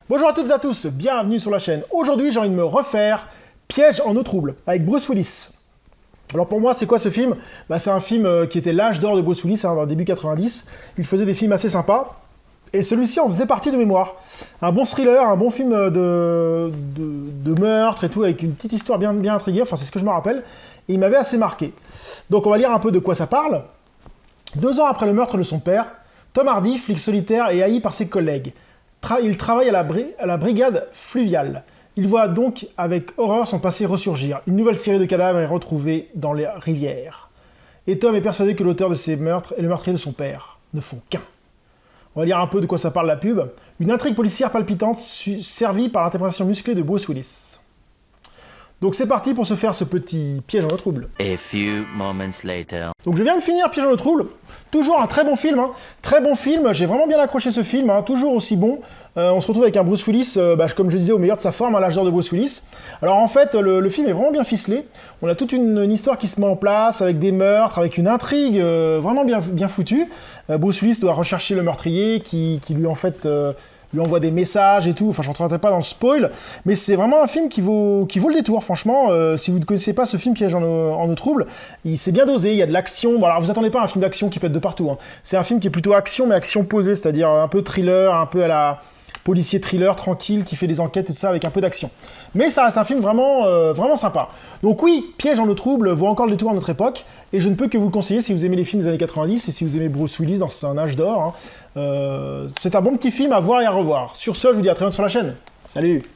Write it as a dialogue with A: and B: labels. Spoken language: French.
A: Bonjour à toutes et à tous, bienvenue sur la chaîne. Aujourd'hui, j'ai envie de me refaire Piège en eau trouble avec Bruce Willis. Alors pour moi, c'est quoi ce film? C'est un film qui était l'âge d'or de Bruce Willis, dans le début 90. Il faisait des films assez sympas. Et celui-ci en faisait partie de mémoire. Un bon thriller, un bon film de meurtre et tout, avec une petite histoire bien intriguée, enfin c'est ce que je me rappelle. Et il m'avait assez marqué. Donc on va lire un peu de quoi ça parle. 2 ans après le meurtre de son père, Tom Hardy, flic solitaire et haï par ses collègues. Il travaille à la brigade fluviale. Il voit donc avec horreur son passé ressurgir. Une nouvelle série de cadavres est retrouvée dans les rivières. Et Tom est persuadé que l'auteur de ces meurtres est le meurtrier de son père. Ne font qu'un. On va lire un peu de quoi ça parle la pub. Une intrigue policière palpitante servie par l'interprétation musclée de Bruce Willis. Donc c'est parti pour se faire ce petit piège en eau trouble.
B: A few moments later.
A: Donc je viens de finir Piège en eau trouble. Toujours un très bon film, Très bon film, j'ai vraiment bien accroché ce film, toujours aussi bon. On se retrouve avec un Bruce Willis, comme je disais, au meilleur de sa forme, à l'âge d'or de Bruce Willis. Alors en fait, le film est vraiment bien ficelé. On a toute une histoire qui se met en place, avec des meurtres, avec une intrigue vraiment bien foutue. Bruce Willis doit rechercher le meurtrier qui lui en fait... lui envoie des messages et tout, enfin je rentrerai pas dans le spoil, mais c'est vraiment un film qui vaut le détour, franchement. Si vous ne connaissez pas ce film Piège en eau trouble, c'est bien dosé, il y a de l'action. Bon, alors vous attendez pas à un film d'action qui pète de partout, C'est un film qui est plutôt action, mais action posée, c'est-à-dire un peu thriller, un peu à la policier thriller tranquille qui fait des enquêtes et tout ça avec un peu d'action. Mais ça reste un film vraiment sympa. Donc oui, Piège en eau trouble vaut encore le détour à notre époque, et je ne peux que vous le conseiller si vous aimez les films des années 90 et si vous aimez Bruce Willis dans un âge d'or. C'est un bon petit film à voir et à revoir. Sur ce, je vous dis à très bientôt sur la chaîne. Salut!